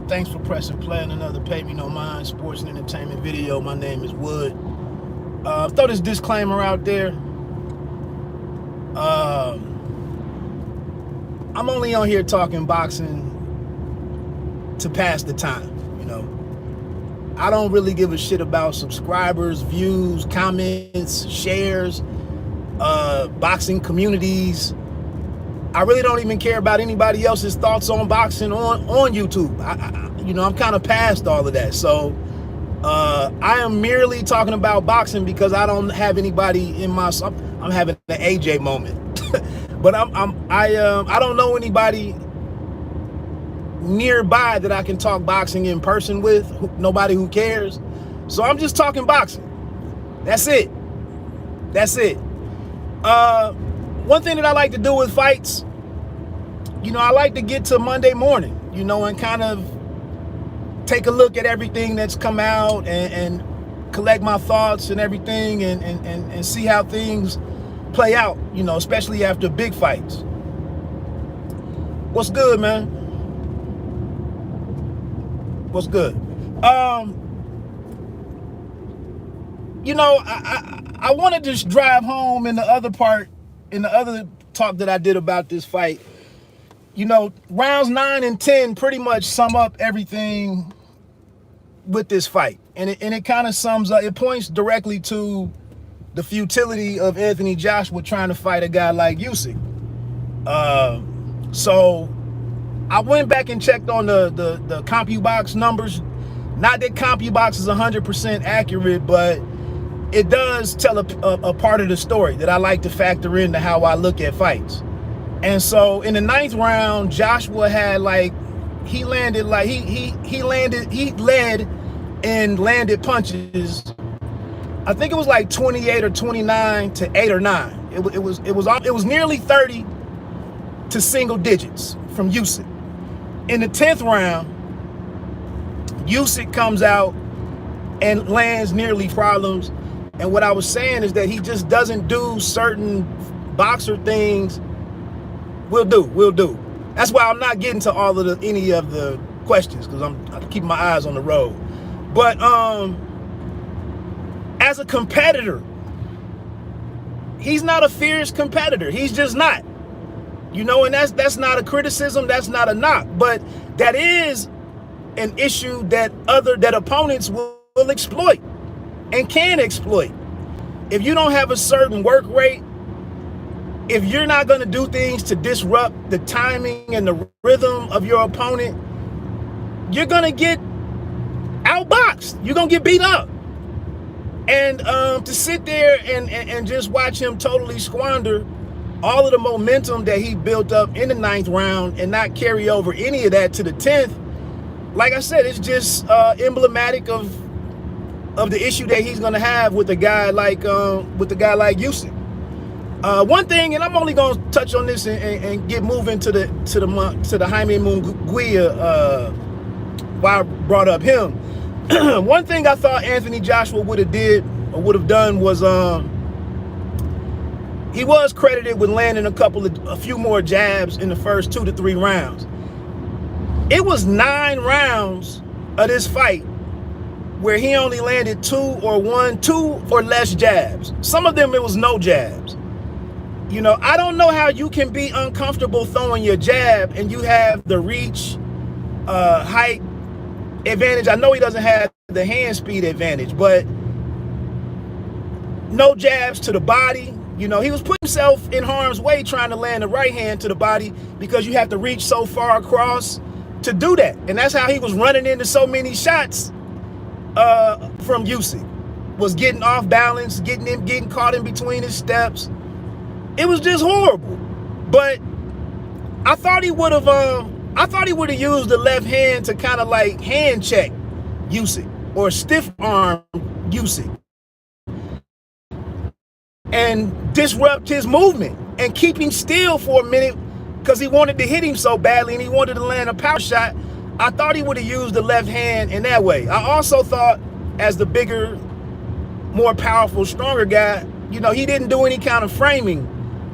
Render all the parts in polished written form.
Thanks for pressing play on another Pay Me No Mind sports and entertainment video. My name is Wood. Throw this disclaimer out there. I'm only on here talking boxing to pass the time, you know. I don't really give a shit about subscribers, views, comments, shares, boxing communities. I really don't even care about anybody else's thoughts on boxing on YouTube. I'm kind of past all of that. So I am merely talking about boxing because I don't have anybody in my. I'm having an AJ moment, but I don't know anybody nearby that I can talk boxing in person with. Nobody who cares. So I'm just talking boxing. That's it. That's it. One thing that I like to do with fights, I like to get to Monday morning, and kind of take a look at everything that's come out and collect my thoughts and everything and see how things play out, especially after big fights. What's good, man? What's good? I want to just drive home in the other talk that I did about this fight. Rounds 9 and 10 pretty much sum up everything with this fight. And it kind of sums up, it points directly to the futility of Anthony Joshua trying to fight a guy like Usyk. So I went back and checked on the CompuBox numbers. Not that CompuBox is 100% accurate, but it does tell a part of the story that I like to factor into how I look at fights. And so in the 9th round, Joshua had he led and landed punches. I think it was 28 or 29 to 8 or 9. It was nearly 30 to single digits from Usyk. In the 10th round, Usyk comes out and lands nearly problems. And what I was saying is that he just doesn't do certain boxer things. Will do. That's why I'm not getting to all of any of the questions, because I'm keeping my eyes on the road. But as a competitor, he's not a fierce competitor. He's just not. And that's not a criticism, that's not a knock, but that is an issue that opponents will exploit and can exploit. If you don't have a certain work rate, if you're not going to do things to disrupt the timing and the rhythm of your opponent, you're going to get outboxed. You're going to get beat up. And to sit there and just watch him totally squander all of the momentum that he built up in the 9th round and not carry over any of that to the 10th, like I said, it's just emblematic of the issue that he's going to have with a guy like Usyk. One thing, and I'm only going to touch on this and get moving to the Jaime Munguia, why I brought up him. One thing I thought Anthony Joshua would have done was he was credited with landing a few more jabs in the first 2 to 3 rounds. It was 9 rounds of this fight where he only landed 2 or less jabs. Some of them it was no jabs. I don't know how you can be uncomfortable throwing your jab and you have the reach, height advantage. I know he doesn't have the hand speed advantage, but no jabs to the body. He was putting himself in harm's way trying to land the right hand to the body because you have to reach so far across to do that. And that's how he was running into so many shots from Usyk, was getting off balance, getting caught in between his steps. It was just horrible. But I thought he would have used the left hand to kind of hand check Usyk or stiff arm Usyk and disrupt his movement and keep him still for a minute because he wanted to hit him so badly and he wanted to land a power shot. I thought he would have used the left hand in that way. I also thought, as the bigger, more powerful, stronger guy, he didn't do any kind of framing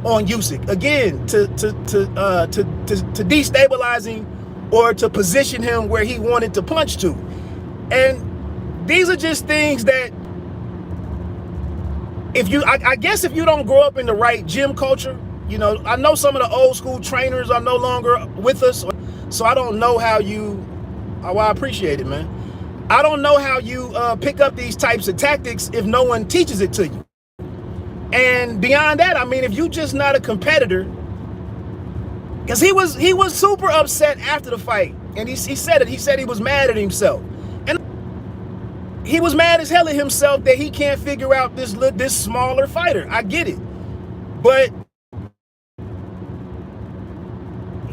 on Usyk, again, to destabilize him or to position him where he wanted to punch to. And these are just things that I guess if you don't grow up in the right gym culture, you know, I know some of the old school trainers are no longer with us, so I don't know how you, well, I appreciate it, man. I don't know how you pick up these types of tactics if no one teaches it to you. And beyond that, I mean, if you're just not a competitor, because he was super upset after the fight, and he said it. He said he was mad at himself, and he was mad as hell at himself that he can't figure out this smaller fighter. I get it, but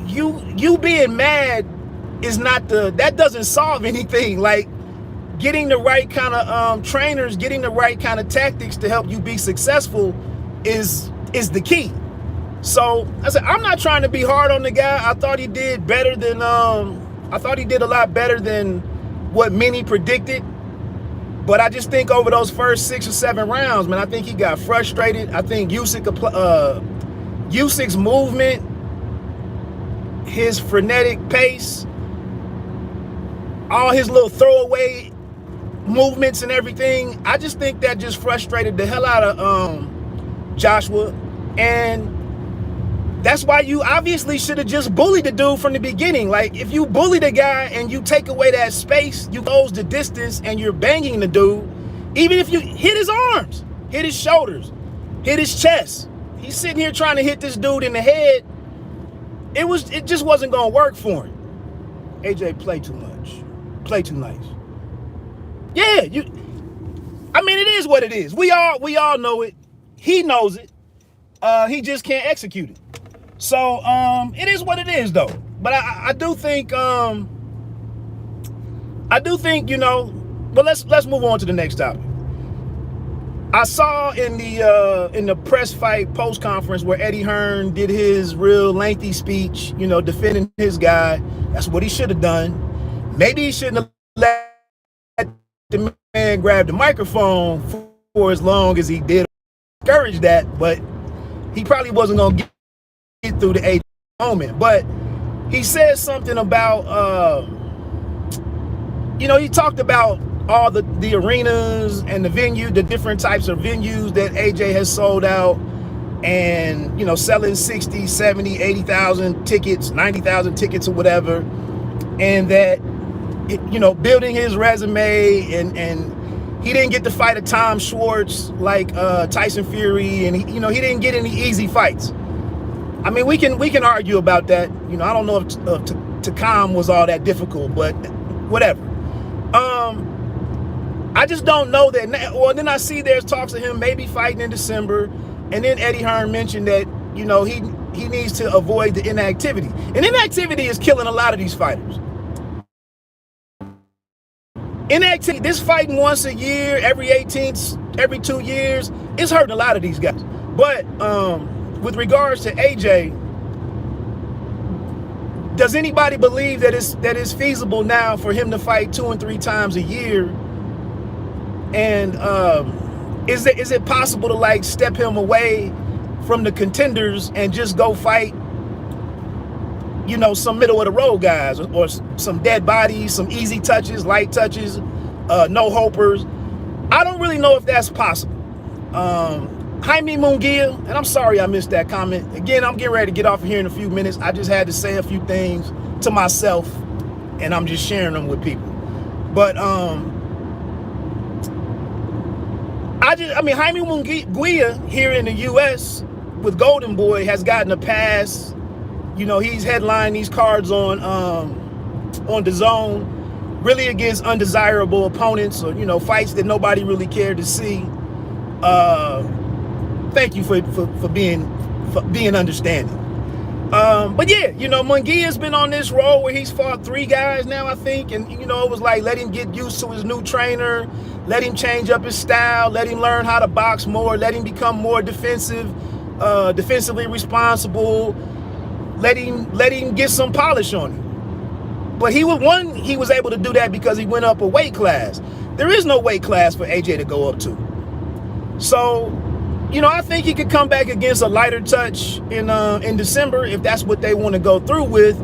you being mad is not that doesn't solve anything. Like, getting the right kind of trainers, getting the right kind of tactics to help you be successful is the key. So I said, I'm not trying to be hard on the guy. I thought he did better than I thought he did a lot better than what many predicted. But I just think over those first 6 or 7 rounds, man, I think he got frustrated. I think Usyk's movement, his frenetic pace, all his little throwaway movements and everything, I just think that just frustrated the hell out of Joshua. And that's why you obviously should have just bullied the dude from the beginning. Like, if you bully the guy and you take away that space, you close the distance and you're banging the dude, even if you hit his arms, hit his shoulders, hit his chest, he's sitting here trying to hit this dude in the head, it just wasn't gonna work for him. AJ, play too much, play too nice. Yeah, I mean, it is what it is. We all know it. He knows it. He just can't execute it. So it is what it is, though. But I do think you know. But let's move on to the next topic. I saw in the press fight post conference where Eddie Hearn did his real lengthy speech, you know, defending his guy. That's what he should have done. Maybe he shouldn't have let the man grab the microphone for as long as he did. Encourage that, but he probably wasn't gonna get through the age moment. But he said something about you know, he talked about all the arenas and the different types of venues that AJ has sold out, and, you know, selling 60, 70, 80,000 tickets, 90,000 tickets or whatever, and that, you know, building his resume, and he didn't get to fight a Tom Schwartz like Tyson Fury, and he didn't get any easy fights. I mean, we can argue about that. You know, I don't know if Takam was all that difficult, but whatever. I just don't know that. Well, then I see there's talks of him maybe fighting in December, and then Eddie Hearn mentioned that, you know, he needs to avoid the inactivity, and inactivity is killing a lot of these fighters. Inactivity, this fighting once a year, every 2 years, it's hurting a lot of these guys. But with regards to AJ, does anybody believe that it's feasible now for him to fight 2 and 3 times a year? And is it possible to, like, step him away from the contenders and just go fight, you know, some middle of the road guys, or some dead bodies, some easy touches, light touches, no hopers? I don't really know if that's possible. Jaime Munguia, and I'm sorry I missed that comment. Again, I'm getting ready to get off of here in a few minutes. I just had to say a few things to myself, and I'm just sharing them with people. But I mean, Jaime Munguia here in the U.S. with Golden Boy has gotten a pass. You know, he's headlining these cards on DAZN, really against undesirable opponents, or, you know, fights that nobody really cared to see. Thank you for being understanding. But yeah, you know, Munguia's been on this road where he's fought 3 guys now, I think, and, you know, it was like, let him get used to his new trainer, let him change up his style, let him learn how to box more, let him become more defensive, defensively responsible, let him get some polish on him. But he was able to do that because he went up a weight class. There is no weight class for AJ to go up to. So, you know, I think he could come back against a lighter touch in December if that's what they want to go through with.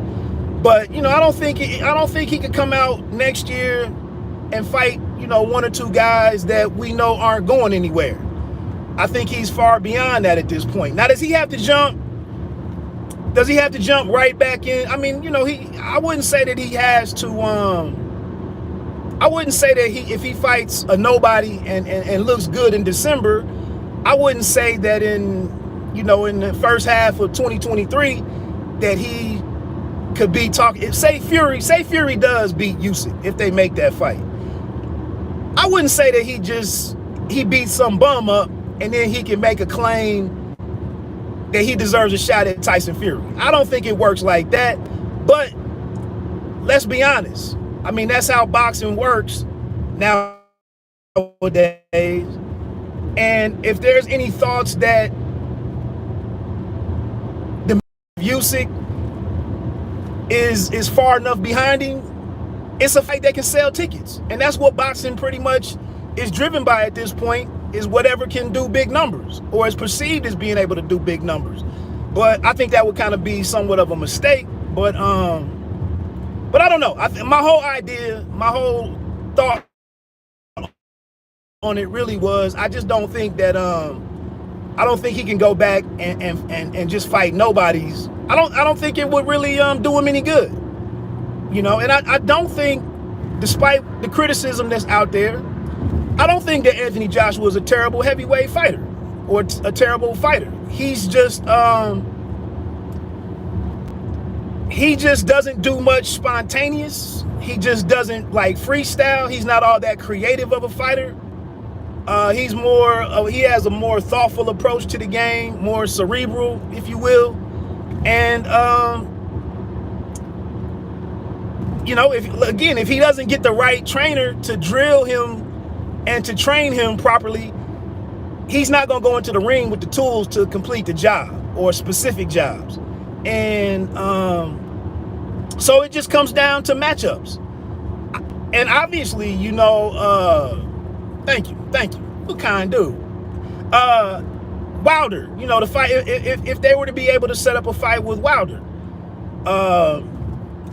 But I don't think he could come out next year and fight one or two guys that we know aren't going anywhere. I think he's far beyond that at this point. Now, does he have to jump right back in? I mean, I wouldn't say that he has to. I wouldn't say that if he fights a nobody and looks good in December, I wouldn't say that in the first half of 2023 that he could be talking. Say Fury does beat Usyk if they make that fight. I wouldn't say that he beats some bum up and then he can make a claim that he deserves a shot at Tyson Fury. I don't think it works like that. But let's be honest. I mean, that's how boxing works nowadays. And if there's any thoughts that the Usyk is far enough behind him, it's a fight that can sell tickets. And that's what boxing pretty much is driven by at this point, is whatever can do big numbers or is perceived as being able to do big numbers. But I think that would kind of be somewhat of a mistake. But I don't know. My whole thought on it really was, I just don't think that I don't think he can go back and just fight nobodies. I don't think it would really do him any good. And I don't think, despite the criticism that's out there, I don't think that Anthony Joshua is a terrible heavyweight fighter or a terrible fighter. He's just he just doesn't do much spontaneous. He just doesn't like freestyle. He's not all that creative of a fighter. He has a more thoughtful approach to the game, more cerebral, if you will. And if he doesn't get the right trainer to drill him and to train him properly, he's not going to go into the ring with the tools to complete the job or specific jobs. And so it just comes down to matchups. And obviously, thank you. What kind dude? Wilder, the fight, if they were to be able to set up a fight with Wilder,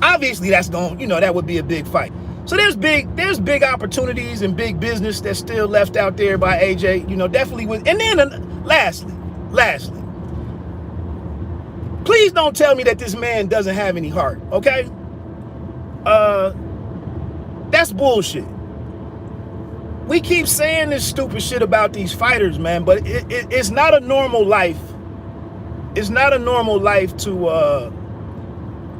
obviously that's that would be a big fight. So there's big opportunities and big business that's still left out there by AJ, definitely with. And then lastly, please don't tell me that this man doesn't have any heart, okay? That's bullshit. We keep saying this stupid shit about these fighters, man, but it's not a normal life. It's not a normal life to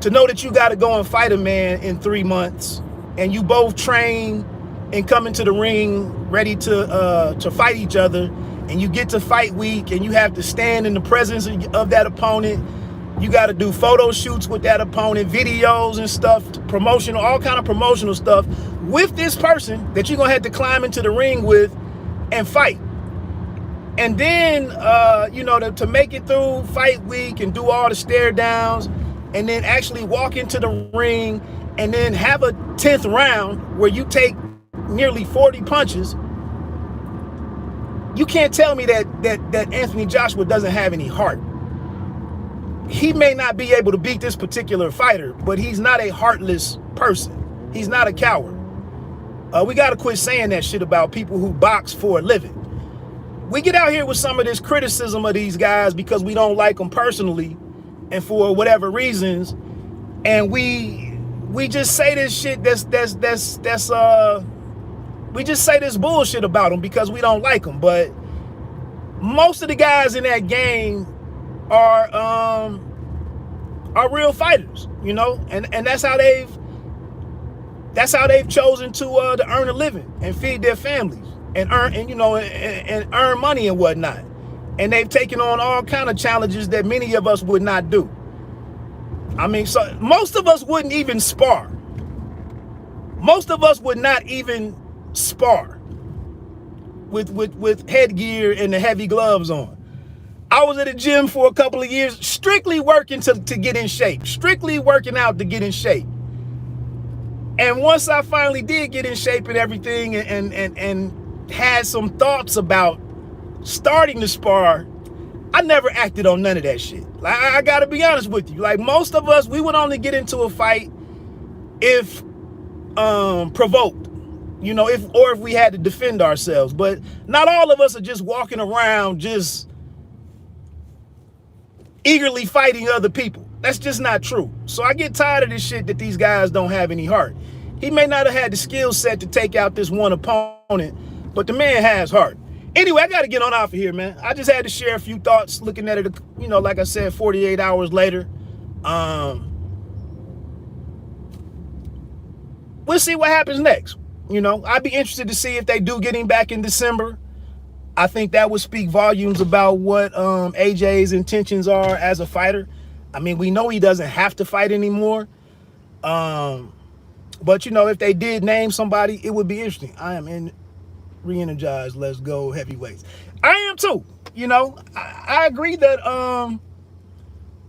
know that you got to go and fight a man in 3 months, and you both train and come into the ring ready to fight each other, and you get to fight week, and you have to stand in the presence of that opponent. You got to do photo shoots with that opponent, videos and stuff, promotional, all kind of promotional stuff with this person that you're going to have to climb into the ring with and fight. And then, to make it through fight week and do all the stare downs and then actually walk into the ring and then have a 10th round where you take nearly 40 punches. You can't tell me that Anthony Joshua doesn't have any heart. He may not be able to beat this particular fighter, but he's not a heartless person. He's not a coward. We got to quit saying that shit about people who box for a living. We get out here with some of this criticism of these guys because we don't like them personally and for whatever reasons. And we just say this shit we just say this bullshit about them because we don't like them. But most of the guys in that game are real fighters, and that's how they've chosen to earn a living and feed their families and earn money and whatnot. And they've taken on all kind of challenges that many of us would not do. I mean, so most of us wouldn't even spar. Most of us would not even spar with headgear and the heavy gloves on. I was at a gym for a couple of years, strictly working to get in shape, strictly working out to get in shape. And once I finally did get in shape and everything and had some thoughts about starting to spar, I never acted on none of that shit. I gotta be honest with you. Like, most of us, we would only get into a fight if provoked, you know, if we had to defend ourselves. But not all of us are just walking around just eagerly fighting other people. That's just not true. So I get tired of this shit that these guys don't have any heart. He may not have had the skill set to take out this one opponent, but the man has heart. Anyway, I got to get on out of here, man. I just had to share a few thoughts looking at it, you know, like I said, 48 hours later. We'll see what happens next. You know, I'd be interested to see if they do get him back in December. I think that would speak volumes about what AJ's intentions are as a fighter. I mean, we know he doesn't have to fight anymore. But, you know, if they did name somebody, it would be interesting. I am re-energized. Let's go heavyweights. I am too. You know, I agree that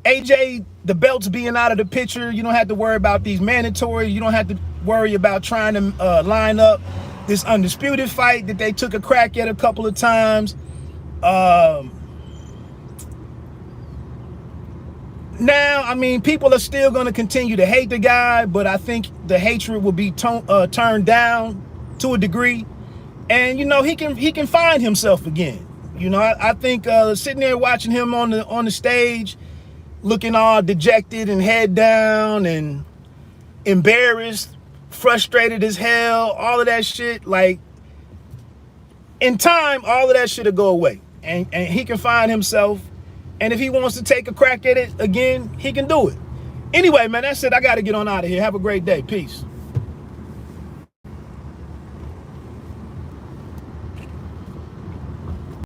AJ, the belts being out of the picture, you don't have to worry about these mandatories. You don't have to worry about trying to line up this undisputed fight that they took a crack at a couple of times. Now, I mean, people are still going to continue to hate the guy, but I think the hatred will be turned down to a degree. And, you know, he can find himself again. You know, I think sitting there watching him on the stage, looking all dejected and head down and embarrassed, frustrated as hell, all of that shit, like, in time, all of that shit will go away. And he can find himself. And if he wants to take a crack at it again, he can do it. Anyway, man, that's it. I got to get on out of here. Have a great day. Peace.